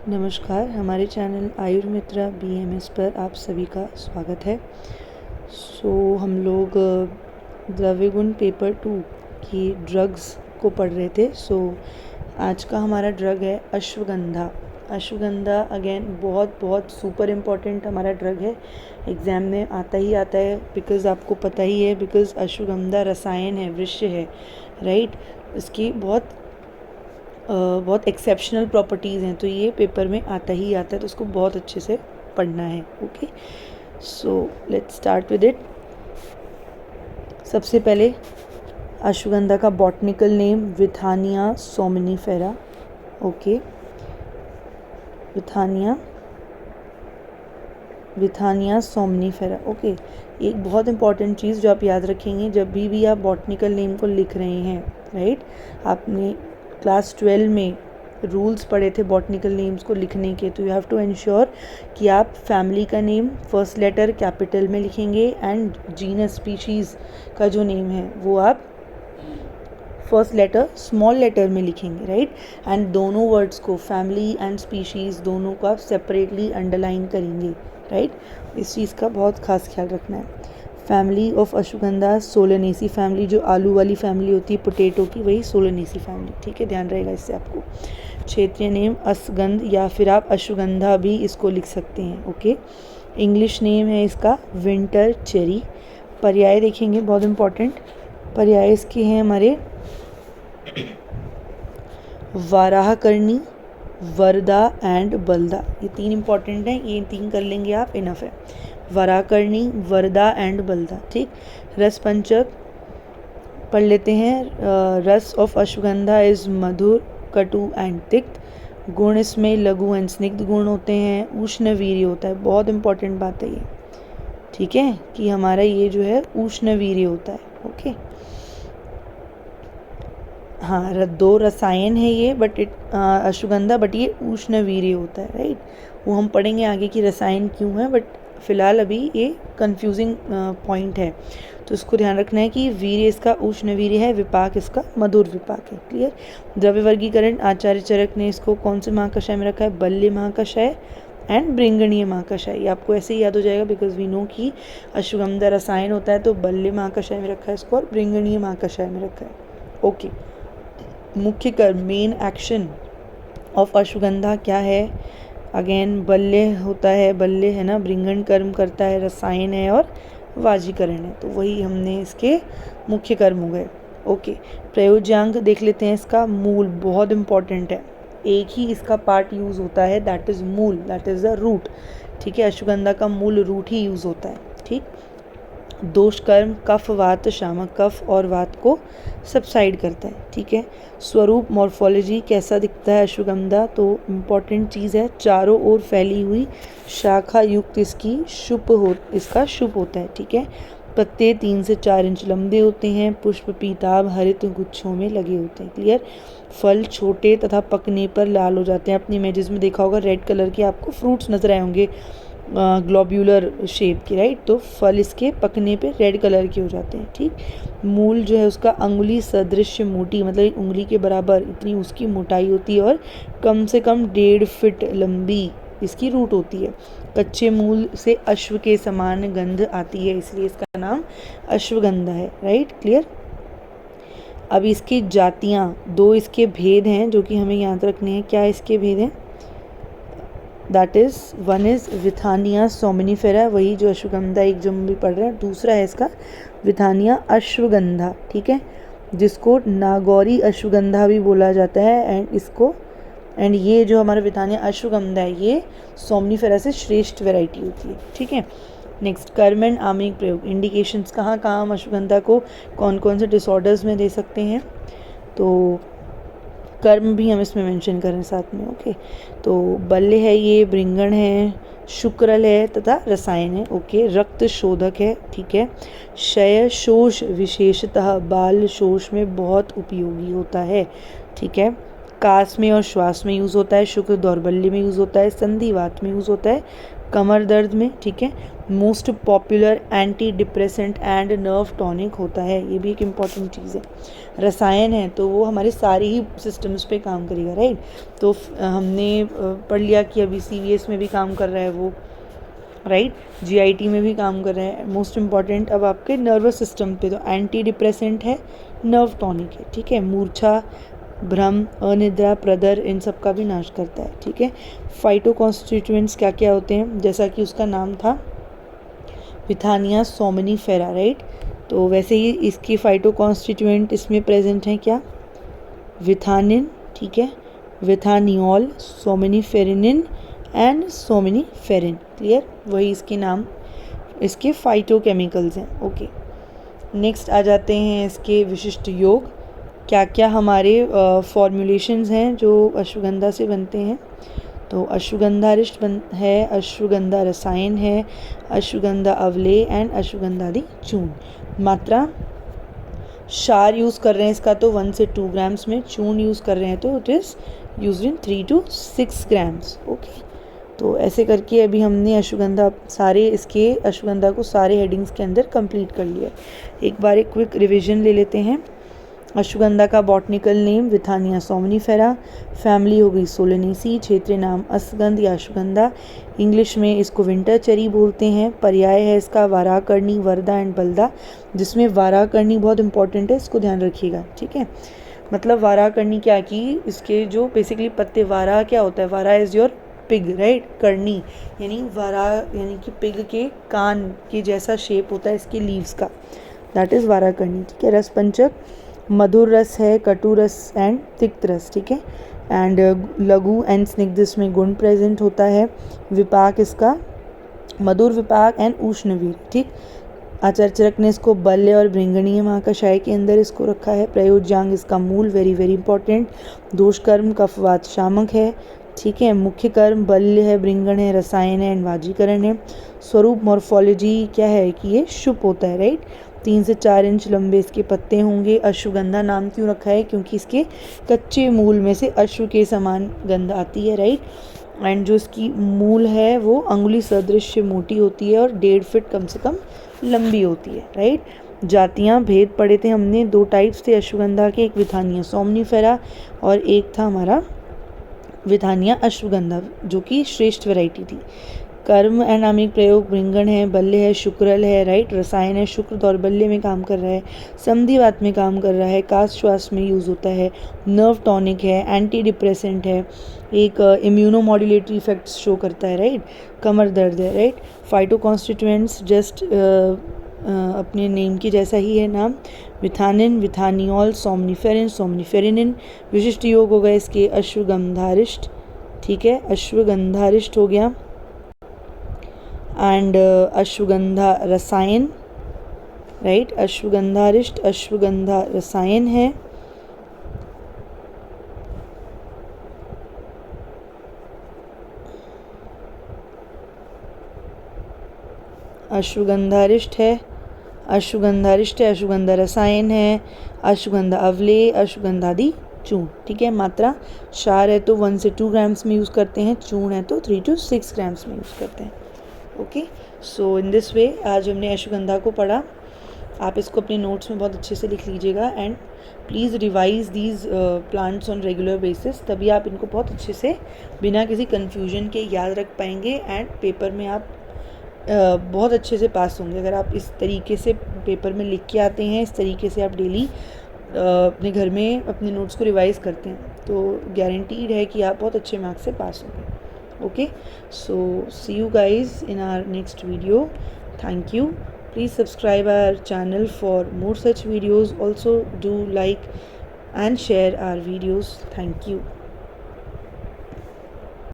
नमस्कार, हमारे channel आयुर्मित्रा BMS पर आप सभी का स्वागत है। हम लोग द्रव्य गुण पेपर 2 की ड्रग्स को पढ़ रहे थे। आज का हमारा ड्रग है अश्वगंधा। अश्वगंधा अगेन बहुत सुपर इम्पॉर्टेंट हमारा ड्रग है, एग्ज़ाम में आता है बिकॉज़ आपको पता ही है, बिकॉज़ अश्वगंधा रसायन है, वृक्ष है, राइट। इसकी बहुत एक्सेप्शनल प्रॉपर्टीज़ हैं, तो ये पेपर में आता है, तो उसको बहुत अच्छे से पढ़ना है। Okay, so let's start with it. सबसे पहले अश्वगंधा का botanical name Withania somnifera. Okay, Withania somnifera. Okay, एक बहुत इंपॉर्टेंट चीज़ जो आप याद रखेंगे जब भी आप बॉटनिकल नेम को लिख रहे हैं, राइट। आपने क्लास 12 में रूल्स पढ़े थे बॉटनिकल नेम्स को लिखने के, तो यू हैव टू इंश्योर कि आप फैमिली का नेम फर्स्ट लेटर कैपिटल में लिखेंगे एंड जीनस स्पीशीज़ का जो नेम है वो आप फर्स्ट लेटर स्मॉल लेटर में लिखेंगे, राइट। एंड दोनों वर्ड्स को, फैमिली एंड स्पीशीज़, दोनों को आप सेपरेटली अंडरलाइन करेंगे, राइट। इस चीज़ का बहुत खास ख्याल रखना है। Family of ashwagandha Solanaceae family, जो आलू वाली फैमिली होती है पोटैटो की, वही सोलेनेसी फैमिली, ठीक है, ध्यान रहेगा इससे आपको। क्षेत्रीय नेम असगंध, या फिर आप अश्वगंधा भी इसको लिख सकते हैं। ओके, इंग्लिश नेम है इसका विंटर चेरी। पर्याय देखेंगे, बहुत इंपॉर्टेंट पर्याय इसके हैं हमारे वाराहकर्णी, वरदा एंड बलदा। ये 3 इंपॉर्टेंट हैं, ये 3 कर लेंगे आप, इनफ है। वराकर्णी, वरदा एंड बलदा, ठीक। रस पंचक पढ़ लेते हैं। रस ऑफ अश्वगंधा इज मधुर, कटु एंड तिक्त। गुण इसमें लघु एंड स्निग्ध गुण होते हैं। उष्ण वीर्य होता है, बहुत इंपॉर्टेंट बात है ये, ठीक है, कि हमारा ये जो है उष्ण वीर्य होता है। ओके, हाँ, 2 रसायन है ये, बट अश्वगंधा, बट ये उष्ण वीर्य होता है, राइट। वो हम पढ़ेंगे आगे कि रसायन क्यों है, बट फिलहाल अभी ये कंफ्यूजिंग पॉइंट है, तो इसको ध्यान रखना है कि वीर्य इसका उष्ण वीर्य है, विपाक इसका मधुर विपाक है। क्लियर। द्रव्य वर्गीकरण आचार्य चरक ने इसको कौन से महाकषाय में रखा है? बल्य महाकषाय एंड ब्रिंगणीय महाकषाय। ये आपको ऐसे ही याद हो जाएगा बिकॉज वी नो कि अश्वगंधा रसायन होता है, तो बल्य महाकषाय में रखा है इसको और ब्रिंगणीय महाकषाय में रखा है। ओके, मुख्य कर्म, मेन एक्शन ऑफ अश्वगंधा क्या है? अगेन बल्य होता है, बल्य है ना, ब्रिंगण कर्म करता है, रसायन है और वाजीकरण है, तो वही हमने इसके मुख्य कर्म हो गए। ओके, प्रयोज्यांग देख लेते हैं इसका। मूल बहुत इंपॉर्टेंट है, एक ही इसका पार्ट यूज़ होता है, दैट इज़ मूल, दैट इज़ द रूट, ठीक है। अश्वगंधा का मूल रूट ही यूज़ होता है, ठीक। दोष कर्म, कफ वात शामक, कफ और वात को सबसाइड करता है, ठीक है। स्वरूप, मॉर्फोलॉजी, कैसा दिखता है अश्वगंधा? तो इम्पॉर्टेंट चीज़ है, चारों ओर फैली हुई शाखा युक्त इसका शुभ होता है, ठीक है। पत्ते 3 से 4 इंच लंबे होते हैं। पुष्प पीताभ हरित गुच्छों में लगे होते हैं। क्लियर। फल छोटे तथा पकने पर लाल हो जाते हैं। अपनी इमेजेस में देखा होगा रेड कलर के आपको फ्रूट्स नजर आए होंगे, ग्लोब्यूलर शेप की, राइट। तो फल इसके पकने पे रेड कलर के हो जाते हैं, ठीक। मूल जो है उसका अंगुली सदृश मोटी, मतलब उंगली के बराबर इतनी उसकी मोटाई होती है और कम से कम 1.5 फीट लंबी इसकी रूट होती है। कच्चे मूल से अश्व के समान गंध आती है, इसलिए इसका नाम अश्वगंधा है, राइट। क्लियर। अब इसकी जातियाँ, 2 इसके भेद हैं जो कि हमें याद रखने हैं। क्या इसके भेद हैं? That is, one is Withania somnifera, वही जो अश्वगंधा एक जो हम भी पढ़ रहे हैं। दूसरा है इसका विथानिया अश्वगंधा, ठीक है, जिसको नागौरी अश्वगंधा भी बोला जाता है। एंड ये जो हमारा विथानिया अश्वगंधा है, ये सोमनीफेरा से श्रेष्ठ वैरायटी होती है, ठीक है। नेक्स्ट, कर्म एंड आमयिक प्रयोग, इंडिकेशंस, कहाँ कहाँ हम अश्वगंधा को कौन कौन से डिसऑर्डर्स में दे सकते हैं, तो कर्म भी हम इसमें मेंशन करें साथ में। ओके, तो बल्य है, ये ब्रिंगण है, शुक्रल है तथा रसायन है। ओके, रक्त शोधक है, ठीक है। क्षय शोष, विशेषतः बाल शोष में बहुत उपयोगी होता है, ठीक है। कास में और श्वास में यूज़ होता है। शुक्र दौर्बल्य में यूज़ होता है। संधिवात में यूज़ होता है। कमर दर्द में, ठीक है। Most popular anti depressant and nerve tonic होता है, ये भी एक इम्पॉर्टेंट चीज़ है। रसायन है तो वो हमारे सारे ही सिस्टम्स पे काम करेगा, राइट। तो हमने पढ़ लिया कि अभी CVS में भी काम कर रहा है वो, राइट, GIT में भी काम कर रहे हैं। मोस्ट इम्पॉर्टेंट अब आपके नर्वस सिस्टम पे, तो एंटी डिप्रेसेंट है, नर्व टॉनिक है, ठीक है। मूर्छा, भ्रम, अनिद्रा, प्रदर, इन सब का भी नाश करता है, ठीक है। फाइटो कॉन्स्टिट्यूएंट्स क्या क्या होते हैं, जैसा कि उसका नाम था विथानिया सोमनीफेरा, राइट। तो वैसे ही इसकी फाइटो कॉन्स्टिट्यूएंट इसमें प्रेजेंट हैं क्या, विथानिन, ठीक है, विथानियोल, सोमनीफेरिनिन एंड सोमनीफेरिन, क्लियर, वही इसके नाम, इसके फाइटोकेमिकल्स हैं, ओके। नेक्स्ट आ जाते हैं इसके विशिष्ट योग, क्या क्या हमारे फॉर्मुलेशंस हैं जो अश्वगंधा से बनते हैं। तो अश्वगंधारिष्ट है, अश्वगंधा रसायन है, अश्वगंधा अवलेय एंड अश्वगंधादि चूर्ण। मात्रा, क्षार यूज़ कर रहे हैं इसका तो 1 से 2 ग्राम्स में, चूर्ण यूज़ कर रहे हैं तो it is use in 3 to 6 grams, okay. तो ऐसे करके अभी हमने अश्वगंधा सारे इसके अश्वगंधा को सारे हेडिंग्स के अंदर कंप्लीट कर लिया। एक बार एक क्विक रिविजन ले लेते हैं। अश्वगंधा का botanical name Withania somnifera, family हो गई सोलेनेसी, क्षेत्रीय नाम असगंध या अश्वगंधा, इंग्लिश में इसको विंटर चेरी बोलते हैं। पर्याय है इसका वाराकर्णी, वर्धा एंड बल्दा, जिसमें वाराकर्णी बहुत इंपॉर्टेंट है, इसको ध्यान रखिएगा, ठीक है। मतलब वाराकर्णी क्या कि इसके जो बेसिकली पत्ते, वारा क्या होता है, वारा is your pig, right, Karni यानी वारा यानी कि पिग के कान के जैसा शेप होता है इसके लीव्स का, दैट इज़ वाराकर्णी, ठीक है। रस पंचक, मधुर रस है, कटु रस एंड तिक्त रस, ठीक है। एंड लघु एंड स्निग्ध इसमें गुण प्रेजेंट होता है। विपाक इसका मधुर विपाक एंड उष्णवीर, ठीक। आचार्य चरक ने इसको बल्य और भृंगणीय महाकषाय के अंदर इसको रखा है। प्रयोज्यांग इसका मूल, वेरी वेरी इंपॉर्टेंट। दोष कर्म कफवात शामक है, ठीक है। मुख्य कर्म बल्य है, भृंगण है, रसायन है एंड वाजीकरण है। स्वरूप मॉर्फोलॉजी क्या है कि ये शुप होता है, राइट। 3 से 4 इंच लंबे इसके पत्ते होंगे। अश्वगंधा नाम क्यों रखा है, क्योंकि इसके कच्चे मूल में से अश्व के समान गंध आती है, राइट। एंड जो इसकी मूल है वो अंगुली सदृश मोटी होती है और 1.5 फीट कम से कम लंबी होती है, राइट। जातियाँ भेद पढ़े थे हमने, 2 टाइप्स थे अश्वगंधा के, एक विथानिया सोमनीफेरा और एक था हमारा विथानिया अश्वगंधा, जो कि श्रेष्ठ वैरायटी थी। कर्म एंड नामिक प्रयोग भृंगण है, बल्य है, शुक्रल है, राइट। रसायन है, शुक्र दौर्बल्य में काम कर रहा है, संधिवात में काम कर रहा है, काश श्वास में यूज़ होता है। नर्व टॉनिक है, एंटी डिप्रेसेंट है, एक इम्यूनोमॉड्यूलेटरी इफेक्ट्स शो करता है, राइट। कमर दर्द है, राइट। फाइटो कॉन्स्टिट्यूएंट्स जस्ट अपने नेम की जैसा ही है नाम, विथानिन, विथानियोल, सोमनीफेरिन, सोमनीफेरिनिन। विशिष्ट योग हो गए इसके अश्वगंधारिष्ट, ठीक है, अश्वगंधारिष्ट हो गया। एंड अश्वगंधा रसायन, राइट, अश्वगंधारिष्ट अश्वगंधा रसायन है। अश्वगंधारिष्ट है, अश्वगंधारिष्ट है, अश्वगंधा रसायन है, अश्वगंधा अवलेय, अश्वगंधादि चूर्ण, ठीक है। मात्रा, क्षार है तो 1 से 2 ग्राम्स में यूज़ करते हैं, चूर्ण है तो 3 to 6 ग्राम्स में यूज़ करते हैं, okay. So in this way आज हमने अश्वगंधा को पढ़ा। आप इसको अपने नोट्स में बहुत अच्छे से लिख लीजिएगा and please revise these plants on regular basis, तभी आप इनको बहुत अच्छे से बिना किसी कन्फ्यूजन के याद रख पाएंगे एंड पेपर में आप बहुत अच्छे से पास होंगे। अगर आप इस तरीके से पेपर में लिख के आते हैं, इस तरीके से आप डेली अपने घर में अपने नोट्स को रिवाइज़ करते हैं, तो गारंटीड है कि आप बहुत अच्छे मार्क्स से पास होंगे, okay. So see you guys in our next video. Thank you. Please subscribe our channel for more such videos. Also do like and share our videos. Thank you.